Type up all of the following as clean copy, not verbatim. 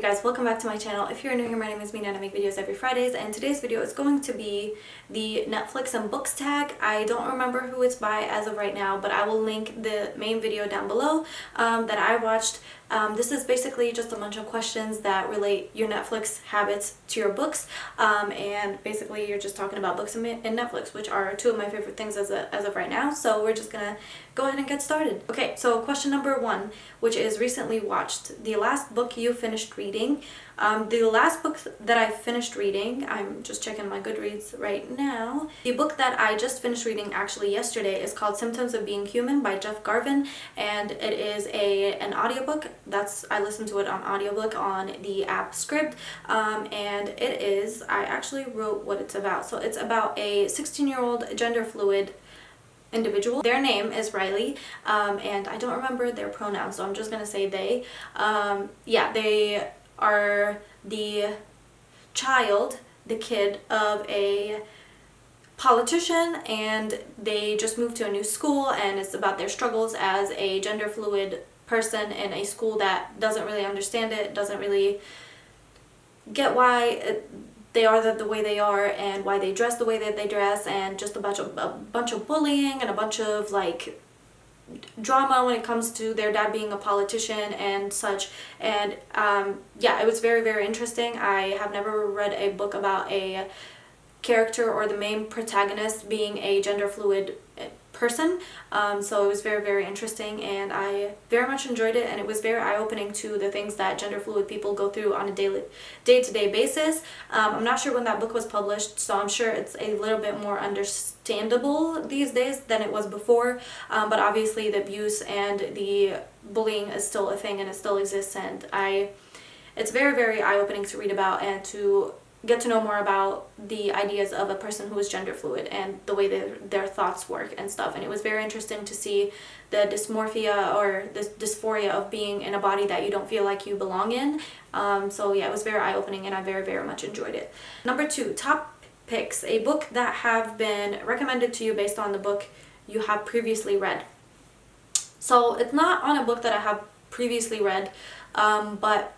guys, welcome back to my channel. If you're new here, my name is Mina and I make videos every Fridays, and today's video is going to be the Netflix and books tag. I don't remember who it's by as of right now, but I will link the main video down below that I watched. This is basically just a bunch of questions that relate your Netflix habits to your books, and basically you're just talking about books and Netflix, which are two of my favorite things as of right now. So we're just gonna go ahead and get started. Okay, so question number one, which is recently watched. The last book you finished reading. The last book that I finished reading, I'm just checking my Goodreads right now. The book that I just finished reading actually yesterday is called Symptoms of Being Human by Jeff Garvin, and it is an audiobook. I listened to it on audiobook on the app Script, and it is, I actually wrote what it's about. So it's about a 16-year-old gender fluid individual. Their name is Riley, and I don't remember their pronouns, so I'm just gonna say they. Yeah, they are the kid of a politician, and they just moved to a new school, and it's about their struggles as a gender fluid person in a school that doesn't really understand it, doesn't really get why they are the way they are and why they dress the way that they dress, and just a bunch of bullying and a bunch of like drama when it comes to their dad being a politician and such. And yeah, it was very, very interesting. I have never read a book about a character or the main protagonist being a gender fluid person, so it was very, very interesting, and I very much enjoyed it, and it was very eye-opening to the things that gender fluid people go through on a day-to-day basis. I'm not sure when that book was published, so I'm sure it's a little bit more understandable these days than it was before, but obviously the abuse and the bullying is still a thing, and it still exists, and it's very, very eye-opening to read about and to get to know more about the ideas of a person who is gender fluid and the way their thoughts work and stuff. And it was very interesting to see the dysmorphia or the dysphoria of being in a body that you don't feel like you belong in. So yeah, it was very eye-opening, and I very, very much enjoyed it. Number two, top picks. A book that have been recommended to you based on the book you have previously read. So it's not on a book that I have previously read, but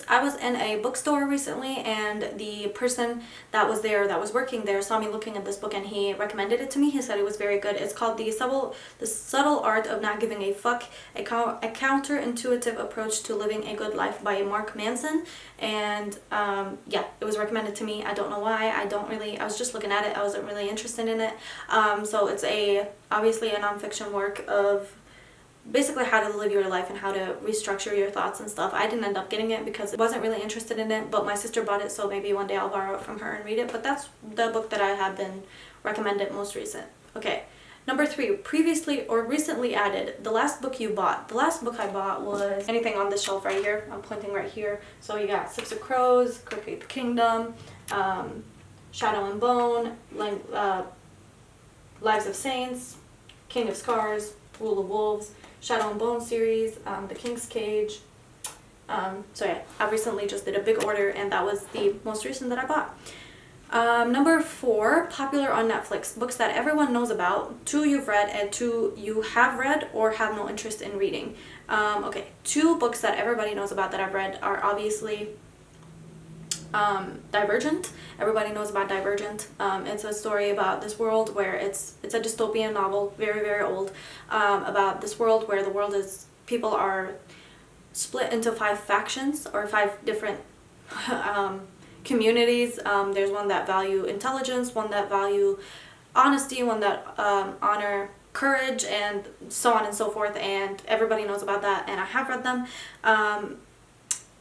I was in a bookstore recently, and the person that was there, that was working there, saw me looking at this book, and he recommended it to me. He said it was very good. It's called The Subtle Art of Not Giving a Fuck, a counterintuitive approach to living a good life by Mark Manson. And yeah, it was recommended to me. I don't know why. I was just looking at it. I wasn't really interested in it. So it's obviously a nonfiction work of basically how to live your life and how to restructure your thoughts and stuff. I didn't end up getting it because I wasn't really interested in it, but my sister bought it, so maybe one day I'll borrow it from her and read it. But that's the book that I have been recommended most recent. Okay, number three, previously or recently added. The last book you bought. The last book I bought was anything on this shelf right here. I'm pointing right here. So you got Six of Crows, Crooked Kingdom, Shadow and Bone, Lives of Saints, King of Scars, Rule of Wolves, Shadow and Bone series, The King's Cage. So yeah, I recently just did a big order, and that was the most recent that I bought. Number four, popular on Netflix. Books that everyone knows about, two you've read and two you have read or have no interest in reading. Okay, two books that everybody knows about that I've read are obviously Divergent. Everybody knows about Divergent. It's a story about this world where it's a dystopian novel, very, very old, about this world where people are split into 5 factions or 5 different communities. There's one that value intelligence, one that value honesty, one that honor courage, and so on and so forth, and everybody knows about that, and I have read them.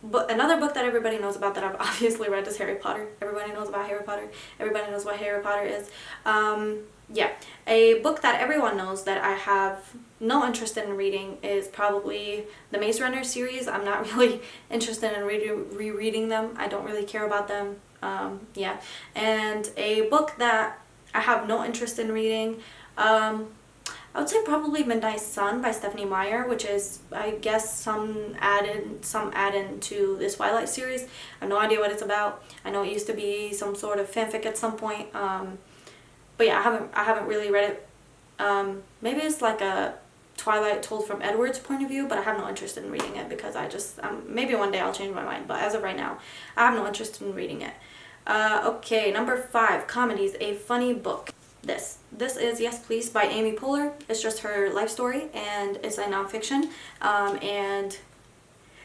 But another book that everybody knows about that I've obviously read is Harry Potter. Everybody knows about Harry Potter. Everybody knows what Harry Potter is. Yeah, a book that everyone knows that I have no interest in reading is probably the Maze Runner series. I'm not really interested in rereading them. I don't really care about them. Yeah, and a book that I have no interest in reading, I would say probably Midnight Sun by Stephanie Meyer, which is, I guess, some add-in to this Twilight series. I have no idea what it's about. I know it used to be some sort of fanfic at some point, but yeah, I haven't really read it. Maybe it's like a Twilight told from Edward's point of view, but I have no interest in reading it because I just, maybe one day I'll change my mind, but as of right now, I have no interest in reading it. Okay, number 5, Comedies, a funny book. This is Yes Please by Amy Poehler. It's just her life story, and it's a nonfiction, and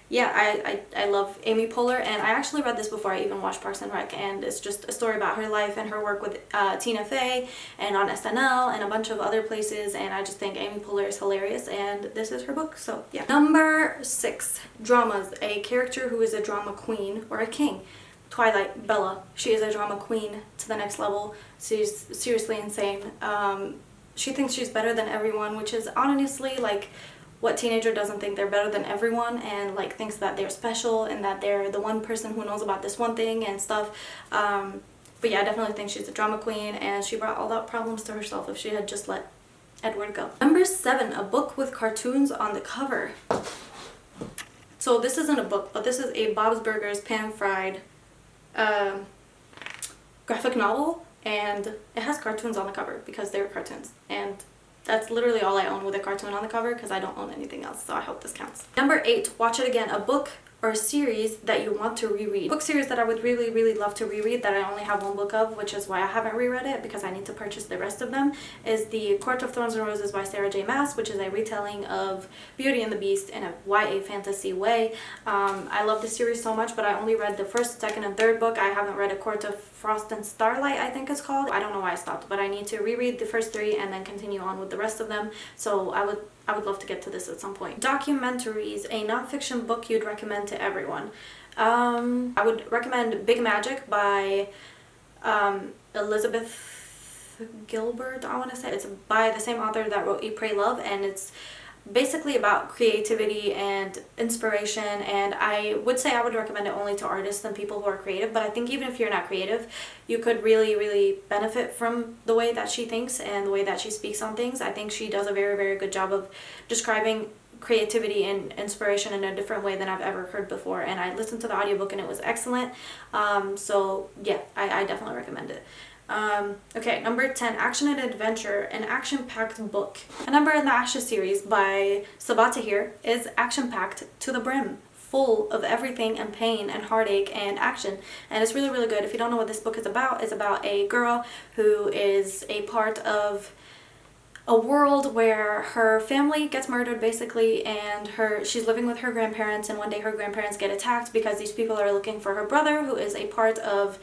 yeah, I love Amy Poehler, and I actually read this before I even watched Parks and Rec, and it's just a story about her life and her work with Tina Fey and on SNL and a bunch of other places, and I just think Amy Poehler is hilarious, and this is her book, so yeah. Number 6, Dramas, a character who is a drama queen or a king. Twilight, Bella. She is a drama queen to the next level. She's seriously insane. She thinks she's better than everyone, which is honestly like what teenager doesn't think they're better than everyone, and like thinks that they're special and that they're the one person who knows about this one thing and stuff. But yeah, I definitely think she's a drama queen, and she brought all that problems to herself if she had just let Edward go. Number 7, a book with cartoons on the cover. So this isn't a book, but this is a Bob's Burgers pan-fried graphic novel, and it has cartoons on the cover because they're cartoons, and that's literally all I own with a cartoon on the cover because I don't own anything else, so I hope this counts. Number 8, Watch It Again, a book or a series that you want to reread. Book series that I would really love to reread that I only have one book of, which is why I haven't reread it because I need to purchase the rest of them, is the Court of Thorns and Roses by Sarah J Maas, which is a retelling of Beauty and the Beast in a YA fantasy way. I love this series so much, but I only read the first, second, and third book. I haven't read A Court of Frost and Starlight, I think it's called. I don't know why I stopped, but I need to reread the first 3 and then continue on with the rest of them, so I would love to get to this at some point. Documentaries, a nonfiction book you'd recommend to everyone. I would recommend Big Magic by Elizabeth Gilbert, I want to say. It's by the same author that wrote Eat, Pray, Love, and it's basically about creativity and inspiration, and I would say I would recommend it only to artists and people who are creative, but I think even if you're not creative, you could really benefit from the way that she thinks and the way that she speaks on things. I think she does a very good job of describing creativity and inspiration in a different way than I've ever heard before, and I listened to the audiobook and it was excellent. So yeah, I definitely recommend it. Okay, number 10, Action and Adventure, an action-packed book. A Number in the Ashes series by Sabaa Tahir is action-packed to the brim, full of everything and pain and heartache and action, and it's really good. If you don't know what this book is about, it's about a girl who is a part of a world where her family gets murdered basically, and she's living with her grandparents, and one day her grandparents get attacked because these people are looking for her brother, who is a part of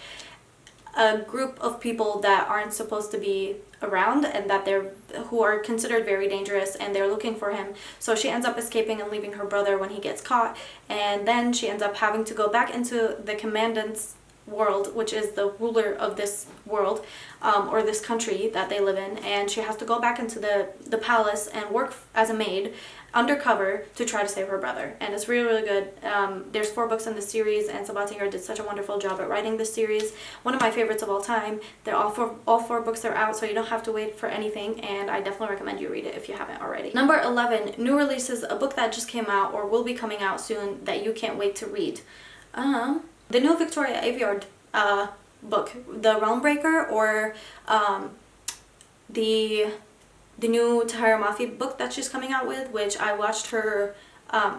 a group of people that aren't supposed to be around, and that who are considered very dangerous, and they're looking for him. So she ends up escaping and leaving her brother when he gets caught, and then she ends up having to go back into the commandant's world, which is the ruler of this world, or this country that they live in, and she has to go back into the palace and work as a maid undercover to try to save her brother, and it's really good. There's 4 books in the series, and Sabaa Tahir did such a wonderful job at writing this series. One of my favorites of all time. They're all four books are out, so you don't have to wait for anything, and I definitely recommend you read it if you haven't already. Number 11, new releases, a book that just came out or will be coming out soon that you can't wait to read. The new Victoria Aveyard book, The Realm Breaker, or the new Tahira Mafi book that she's coming out with, which I watched her,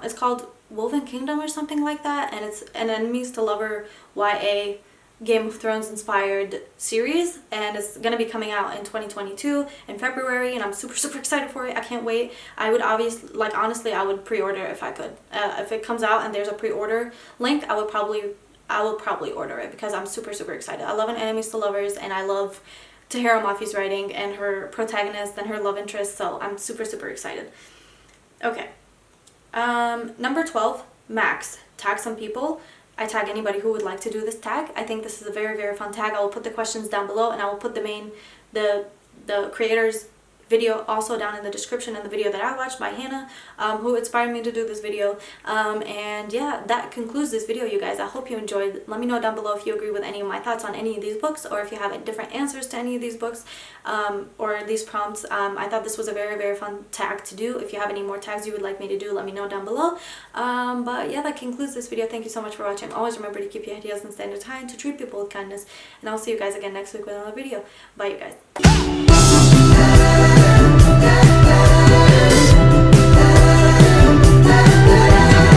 it's called Woven Kingdom or something like that, and it's an Enemies to Lover YA Game of Thrones inspired series, and it's going to be coming out in 2022 in February, and I'm super excited for it. I can't wait. I would honestly, I would pre-order if I could. If it comes out and there's a pre-order link, I will probably order it because I'm super excited. I love an Enemies to Lovers, and I love Tahira Mafi's writing and her protagonist and her love interest, so I'm super excited. Okay. Number 12, Max. Tag some people. I tag anybody who would like to do this tag. I think this is a very fun tag. I will put the questions down below, and I will put the creator's video also down in the description, in the video that I watched by Hannah, who inspired me to do this video. And yeah, that concludes this video, you guys. I hope you enjoyed. Let me know down below if you agree with any of my thoughts on any of these books, or if you have different answers to any of these books, or these prompts. I thought this was a very fun tag to do. If you have any more tags you would like me to do, let me know down below. But yeah, that concludes this video. Thank you so much for watching. Always remember to keep your head, heels, and stand your time, to treat people with kindness, and I'll see you guys again next week with another video. Bye, you guys.